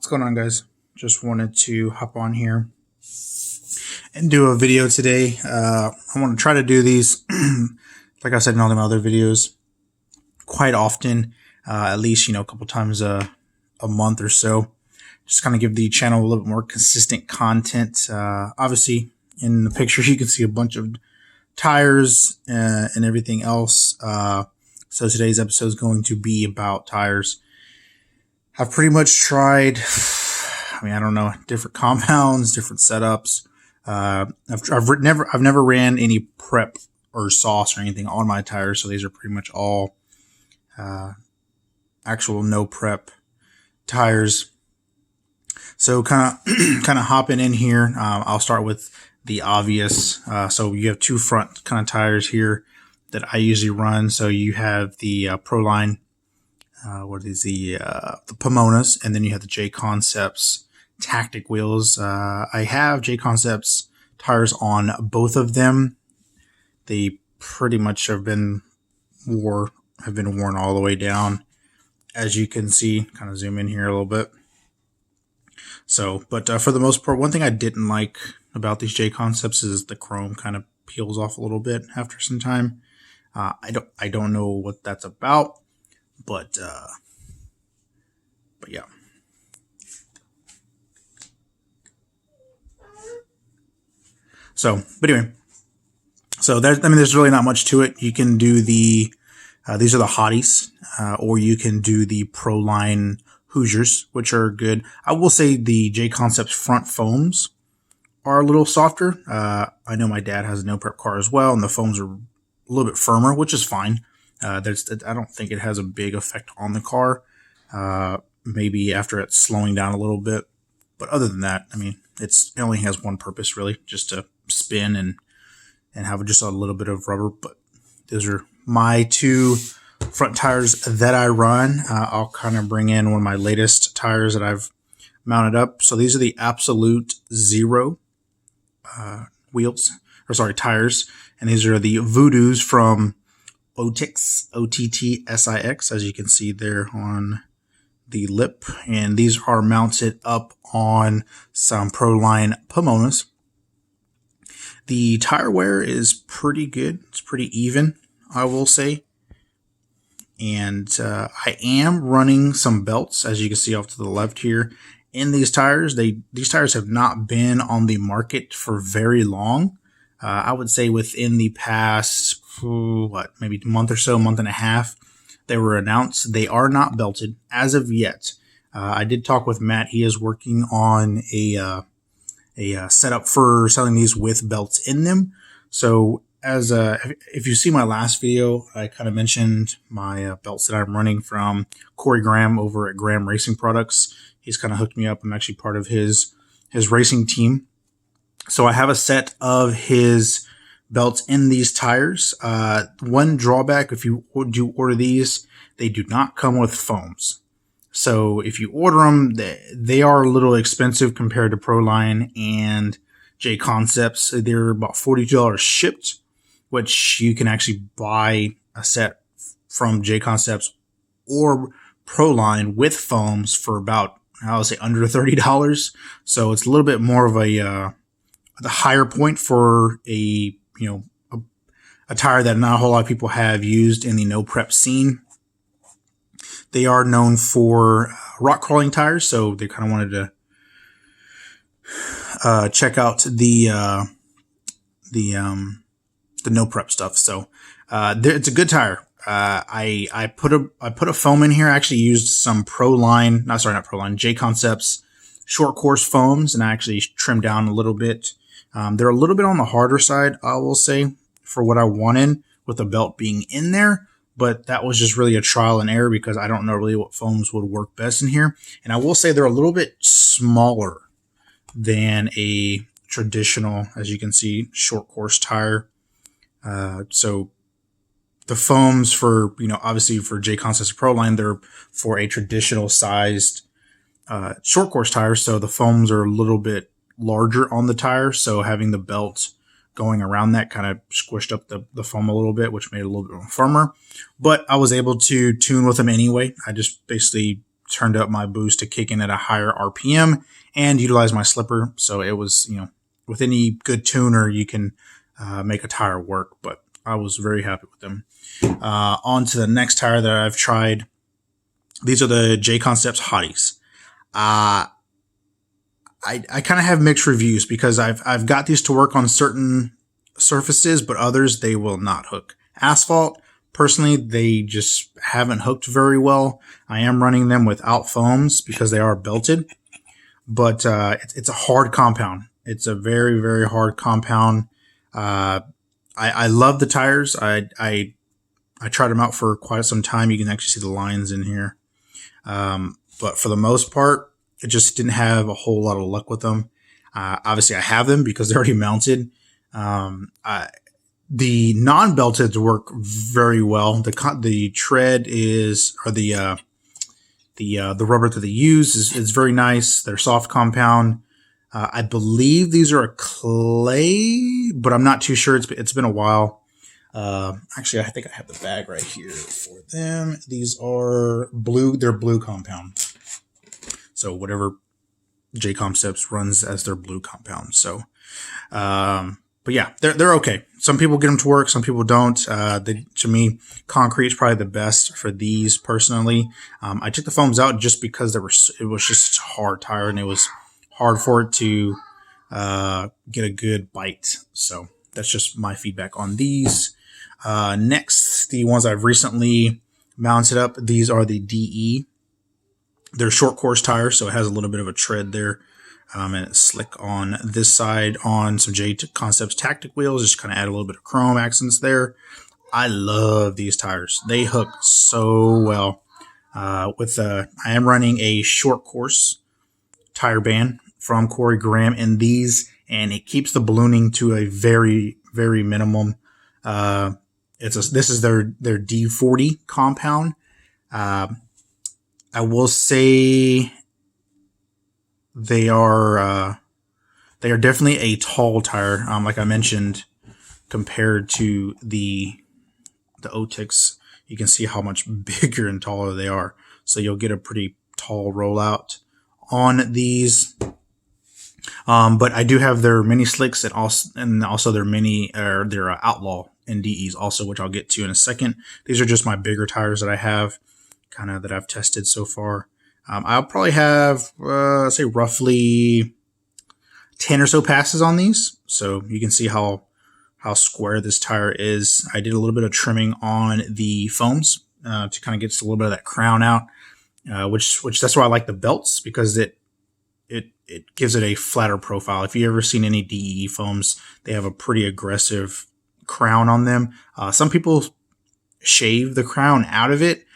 going on, guys? Just wanted to hop on here and do a video today. I want to try to do these, like I said in all my other videos, quite often, at least, a couple times a month or so. Just kind of give the channel a little bit more consistent content. Obviously, in the picture, you can see a bunch of tires and everything else. So today's episode is going to be about tires. I've pretty much tried, I don't know, different compounds, different setups. I've never ran any prep or sauce or anything on my tires, so these are pretty much all actual no prep tires. So kind of hopping in here, I'll start with the obvious. So you have two front kind of tires here that I usually run. So you have the Proline. What is the Pomonas, and then you have the Jconcepts tactic wheels. I have Jconcepts tires on both of them. They pretty much have been worn all the way down, as you can see. Kind of zoom in here a little bit. So, but for the most part, one thing I didn't like about these Jconcepts is the chrome kind of peels off a little bit after some time. I don't know what that's about. But yeah. So, but anyway, so there's really not much to it. You can do these are the Hotties, or you can do the Proline Hoosiers, which are good. I will say the Jconcepts front foams are a little softer. I know my dad has a no prep car as well, and the foams are a little bit firmer, which is fine. I don't think it has a big effect on the car. Maybe after it's slowing down a little bit, but other than that, it only has one purpose really, just to spin and have just a little bit of rubber. But those are my two front tires that I run. I'll kind of bring in one of my latest tires that I've mounted up. So these are the Absolute Zero tires, and these are the Voodoos from Ottsix, Ottsix, as you can see there on the lip. And these are mounted up on some Proline Pomonas. The tire wear is pretty good. It's pretty even, I will say. And I am running some belts, as you can see off to the left here, in these tires. These tires have not been on the market for very long. I would say within the past, maybe a month or so, month and a half, they were announced. They are not belted as of yet. I did talk with Matt. He is working on a setup for selling these with belts in them. So if you see my last video, I kind of mentioned my belts that I'm running from Corey Graham over at Graham Racing Products. He's kind of hooked me up. I'm actually part of his racing team. So I have a set of his belts in these tires. One drawback, if you do order these, they do not come with foams. So if you order them, they are a little expensive compared to Proline and Jconcepts. They're about $42 shipped, which you can actually buy a set from Jconcepts or Proline with foams for about, I would say, under $30. So it's a little bit more of the higher point for a tire that not a whole lot of people have used in the no prep scene. They are known for rock crawling tires, so they kind of wanted to check out the no prep stuff. So it's a good tire. I put a foam in here. I actually used some Jconcepts short course foams, and I actually trimmed down a little bit. They're a little bit on the harder side, I will say, for what I wanted with the belt being in there. But that was just really a trial and error because I don't know really what foams would work best in here. And I will say they're a little bit smaller than a traditional, as you can see, short course tire. So the foams for, obviously for Jconcepts Proline, they're for a traditional sized short course tire. So the foams are a little bit larger on the tire. So having the belt going around that kind of squished up the foam a little bit, which made it a little bit firmer. But I was able to tune with them anyway. I just basically turned up my boost to kick in at a higher RPM and utilize my slipper. So it was, with any good tuner, you can make a tire work, but I was very happy with them. On to the next tire that I've tried. These are the Jconcepts Hotties. I kind of have mixed reviews because I've got these to work on certain surfaces, but others they will not hook. Asphalt, personally, they just haven't hooked very well. I am running them without foams because they are belted, but it's a hard compound. It's a very, very hard compound. I love the tires. I tried them out for quite some time. You can actually see the lines in here. But for the most part, it just didn't have a whole lot of luck with them. Obviously I have them because they're already mounted. The non-belted work very well. The tread the rubber that they use is very nice. They're soft compound. I believe these are a clay, but I'm not too sure. It's been a while. Actually, I think I have the bag right here for them. These are blue. They're blue compound. So whatever Jconcepts runs as their blue compound. So, but yeah, they're okay. Some people get them to work. Some people don't. To me, concrete is probably the best for these personally. I took the foams out just because it was just such a hard tire and it was hard for it to get a good bite. So that's just my feedback on these. Next, the ones I've recently mounted up. These are the DE. They're short course tires, so it has a little bit of a tread there. And it's slick on this side on some Jconcepts tactic wheels. Just kind of add a little bit of chrome accents there. I love these tires. They hook so well. I am running a short course tire band from Corey Graham in these, and it keeps the ballooning to a very, very minimum. This is their D40 compound. I will say they are definitely a tall tire. Like I mentioned, compared to the Ottsix, you can see how much bigger and taller they are. So you'll get a pretty tall rollout on these. But I do have their mini slicks and also their their Outlaw NDEs also, which I'll get to in a second. These are just my bigger tires that I have, kind of that I've tested so far. I'll probably have, say roughly 10 or so passes on these. So you can see how square this tire is. I did a little bit of trimming on the foams, to kind of get a little bit of that crown out, which that's why I like the belts, because it gives it a flatter profile. If you ever seen any DE foams, they have a pretty aggressive crown on them. Some people shave the crown out of it.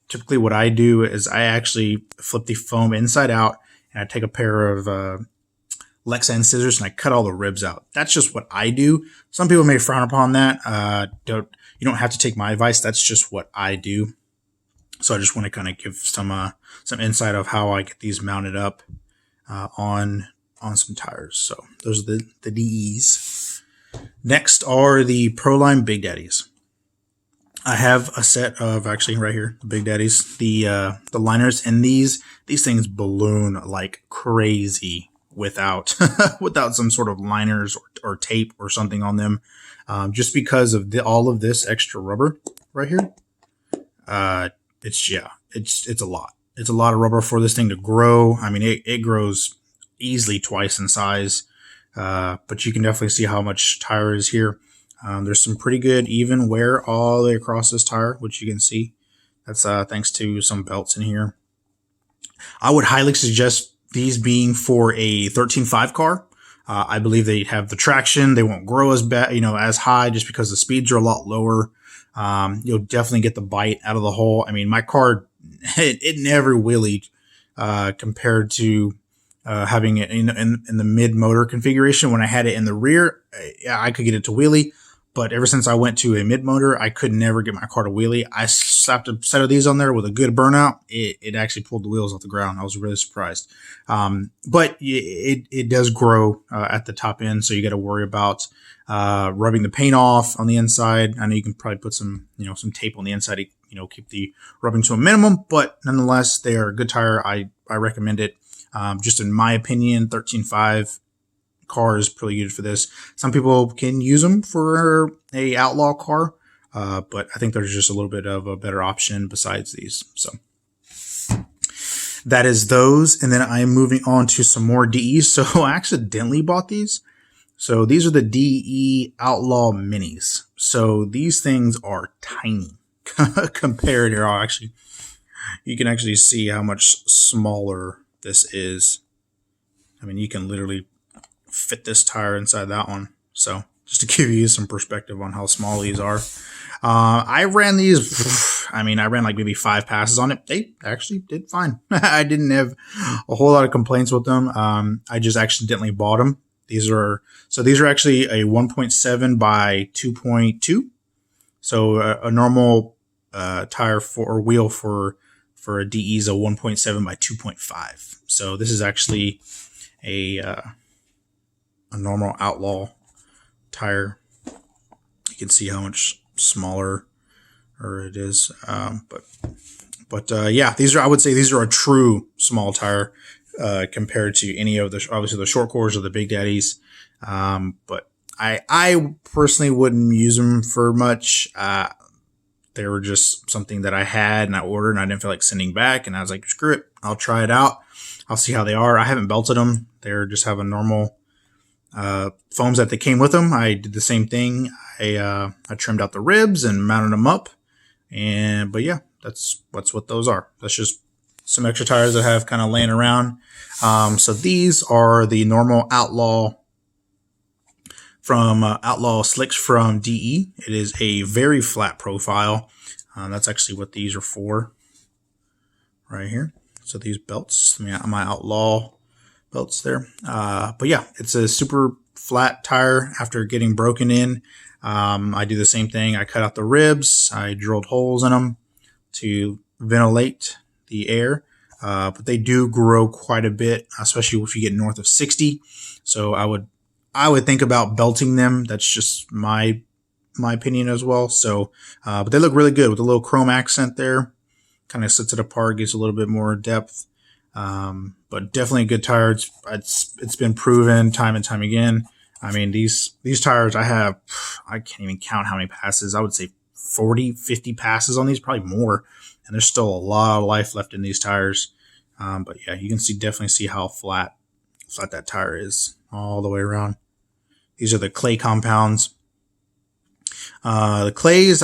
Typically what I do is I actually flip the foam inside out and I take a pair of Lexan scissors and I cut all the ribs out. That's just what I do. Some people may frown upon that. You don't have to take my advice. That's just what I do. So I just want to kind of give some insight of how I get these mounted up on some tires. So those are the DEs. Next are the Proline Big Daddies. I have a set of, actually right here, the Big Daddies, the liners, and these things balloon like crazy without without some sort of liners or tape or something on them, just because of all of this extra rubber right here. It's a lot. It's a lot of rubber for this thing to grow. I mean, it grows easily twice in size, but you can definitely see how much tire is here. There's some pretty good even wear all the way across this tire, which you can see. That's thanks to some belts in here. I would highly suggest these being for a 13.5 car. I believe they have the traction. They won't grow as bad, as high, just because the speeds are a lot lower. You'll definitely get the bite out of the hole. I mean, my car, it never wheelied compared to having it in the mid motor configuration. When I had it in the rear, I could get it to wheelie. But ever since I went to a mid motor, I could never get my car to wheelie. I slapped a set of these on there with a good burnout. It actually pulled the wheels off the ground. I was really surprised. But it does grow at the top end, so you got to worry about rubbing the paint off on the inside. I know you can probably put some tape on the inside to keep the rubbing to a minimum, but nonetheless, they are a good tire. I recommend it. Just in my opinion, 13.5 car is pretty good for this. Some people can use them for a Outlaw car, but I think there's just a little bit of a better option besides these. So that is those. And then I am moving on to some more DEs. So I accidentally bought these. So these are the DE Outlaw Minis. So these things are tiny compared here. You can actually see how much smaller this is. I mean, you can literally fit this tire inside that one. So just to give you some perspective on how small these are. I ran these, I ran like maybe 5 passes on it. They actually did fine. I didn't have a whole lot of complaints with them. I just accidentally bought them. These are actually a 1.7 by 2.2. So a normal tire or wheel for a DE is a 1.7 by 2.5. So this is actually a normal Outlaw tire. You can see how much smaller it is. But yeah, I would say these are a true small tire compared to any of obviously the short cores or the Big Daddies. But I personally wouldn't use them for much. They were just something that I had and I ordered and I didn't feel like sending back. And I was like, screw it. I'll try it out. I'll see how they are. I haven't belted them. They're just have a normal foams that they came with them. I did the same thing. I trimmed out the ribs and mounted them up. But yeah, that's what those are. That's just some extra tires that I have kind of laying around. So these are the normal Outlaw from Outlaw Slicks from DE. It is a very flat profile. That's actually what these are for right here. So these belts, my Outlaw belts there. But yeah, it's a super flat tire after getting broken in. I do the same thing. I cut out the ribs. I drilled holes in them to ventilate the air. But they do grow quite a bit, especially if you get north of 60. So I would think about belting them. That's just my opinion as well. So, but they look really good with a little chrome accent there. Kind of sets it apart, gives a little bit more depth. But definitely a good tire. It's been proven time and time again. These tires I can't even count how many passes. I would say 40, 50 passes on these, probably more. And there's still a lot of life left in these tires. But yeah, you can definitely see how flat that tire is all the way around. These are the clay compounds. The clays,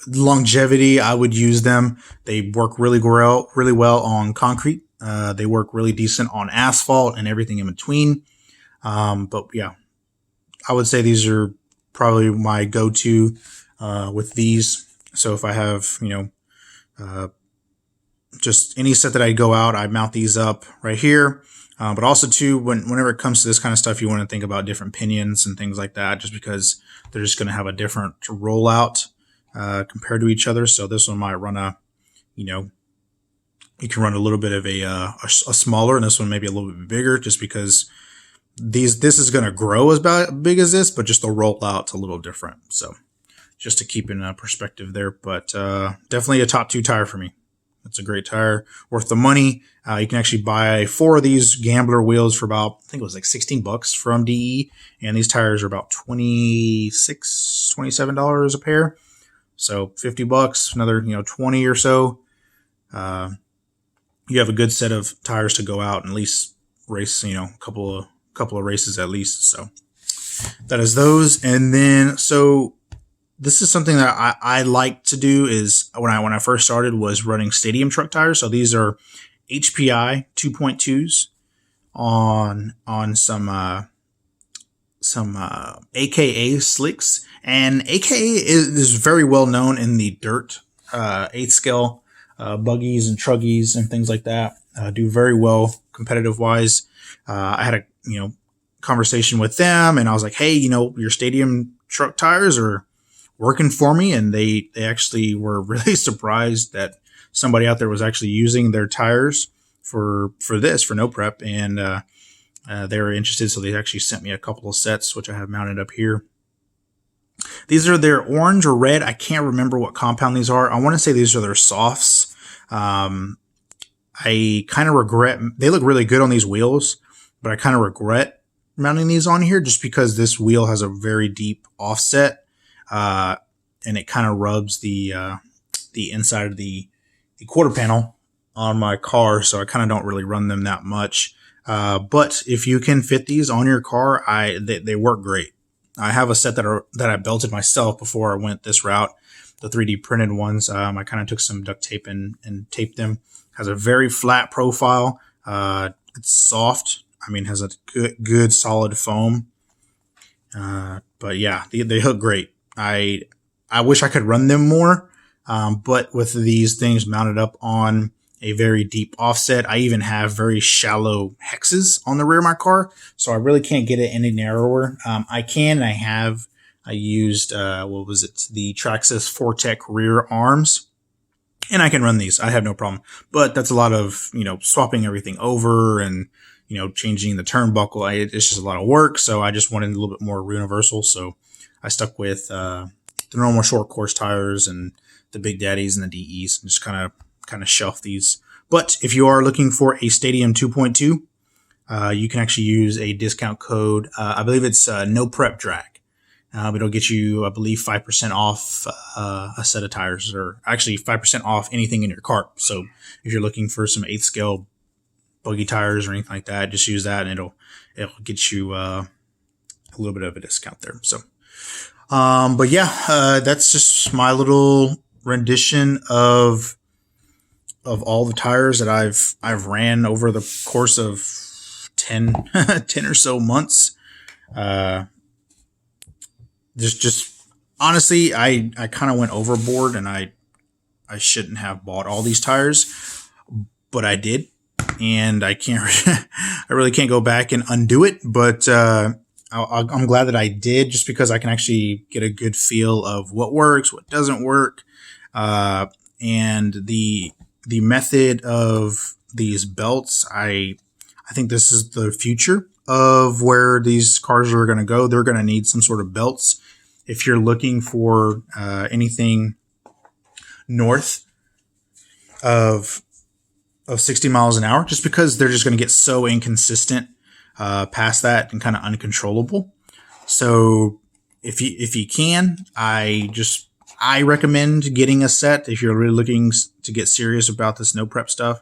longevity, I would use them. They work really well on concrete. They work really decent on asphalt and everything in between. But yeah, I would say these are probably my go-to, with these. So if I have, just any set that I go out, I mount these up right here. But also too, whenever it comes to this kind of stuff, you want to think about different pinions and things like that, just because they're just going to have a different rollout, compared to each other. So this one might run you can run a little bit of a smaller, and this one maybe a little bit bigger, just because this is going to grow as big as this, but just the rollout's a little different. So just to keep in perspective there, but definitely a top 2 tire for me. It's a great tire, worth the money. You can actually buy 4 of these Gambler wheels for about, I think it was like $16 from DE, and these tires are about $26, $27 a pair. So $50, another 20 or so. You have a good set of tires to go out and at least race, a couple of races at least. So that is those. And then so this is something that I like to do is when I first started was running stadium truck tires. So these are HPI 2.2s on some AKA slicks, and AKA is very well known in the dirt 8th scale buggies and truggies and things like that. Do very well competitive wise. I had a conversation with them, and I was like, hey, your stadium truck tires are working for me, and they actually were really surprised that somebody out there was actually using their tires for no prep, and they were interested, so they actually sent me a couple of sets, which I have mounted up here. These are their orange or red. I can't remember what compound these are. I want to say these are their softs. I kind of regret, they look really good on these wheels, but I kind of regret mounting these on here just because this wheel has a very deep offset, and it kind of rubs the inside of the quarter panel on my car, so I kind of don't really run them that much. But if you can fit these on your car, they work great. I have a set that I belted myself before I went this route, the 3D printed ones. I kind of took some duct tape and taped them. Has a very flat profile. It's soft. I mean, has a good solid foam. But yeah, they hook great. I wish I could run them more, but with these things mounted up on a very deep offset, I even have very shallow hexes on the rear of my car, so I really can't get it any narrower. I can, and I have. I used, what was it? The Traxxas Fortec rear arms. And I can run these. I have no problem. But that's a lot of, swapping everything over and, changing the turnbuckle. It's just a lot of work. So I just wanted a little bit more universal. So I stuck with the normal short course tires and the big daddies and the DEs and just kind of shelf these. But if you are looking for a Stadium 2.2, you can actually use a discount code. I believe it's no prep drag. It'll get you, I believe, 5% off a set of tires, or actually 5% off anything in your cart. So if you're looking for some 8th scale buggy tires or anything like that, just use that and it'll get you a little bit of a discount there. So, but yeah, that's just my little rendition of all the tires that I've ran over the course of 10 or so months. Just honestly, I kind of went overboard, and I shouldn't have bought all these tires, but I did, and I really can't go back and undo it. But I'm glad that I did, just because I can actually get a good feel of what works, what doesn't work, and the method of these belts. I think this is the future of where these cars are going to go. They're going to need some sort of belts. If you're looking for anything north of 60 miles an hour, just because they're just going to get so inconsistent past that and kind of uncontrollable. So if you can, I recommend getting a set if you're really looking to get serious about this no prep stuff.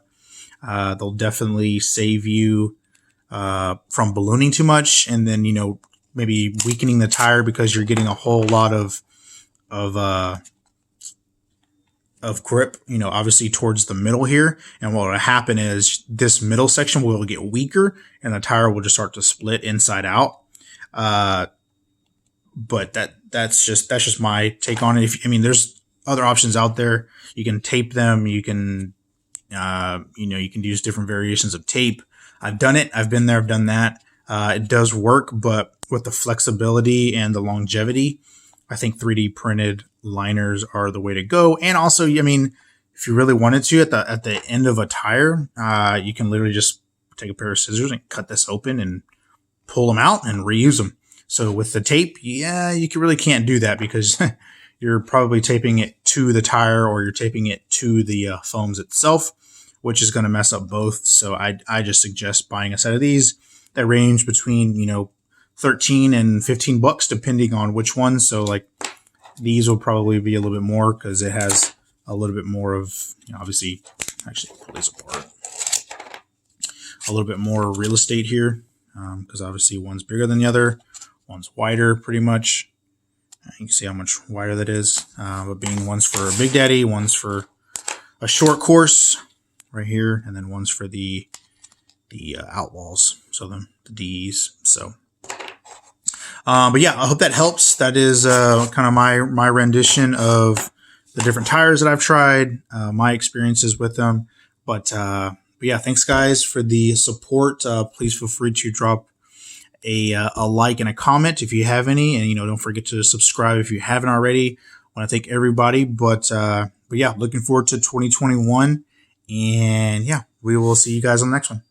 They'll definitely save you from ballooning too much, and then maybe weakening the tire because you're getting a whole lot of grip, obviously towards the middle here. And what will happen is this middle section will get weaker and the tire will just start to split inside out. But that's just my take on it. There's other options out there. You can tape them. You can, you can use different variations of tape. I've done it. I've been there. I've done that. It does work, but with the flexibility and the longevity, I think 3D printed liners are the way to go. And also, if you really wanted to, at the end of a tire, you can literally just take a pair of scissors and cut this open and pull them out and reuse them. So with the tape, you really can't do that because you're probably taping it to the tire or you're taping it to the foams itself, which is going to mess up both. So I just suggest buying a set of these that range between, $13 and $15 depending on which one. So like these will probably be a little bit more because it has a little bit more of, obviously, actually pull these apart, a little bit more real estate here because obviously one's bigger than the other, one's wider pretty much. You can see how much wider that is, but being one's for a Big Daddy, one's for a short course right here, and then one's for the Outlaws, so the Ds. So, but yeah, I hope that helps. That is kind of my rendition of the different tires that I've tried, my experiences with them. But yeah, thanks guys for the support. Please feel free to drop a like and a comment if you have any, and don't forget to subscribe if you haven't already. I want to thank everybody, but yeah, looking forward to 2021, and yeah, we will see you guys on the next one.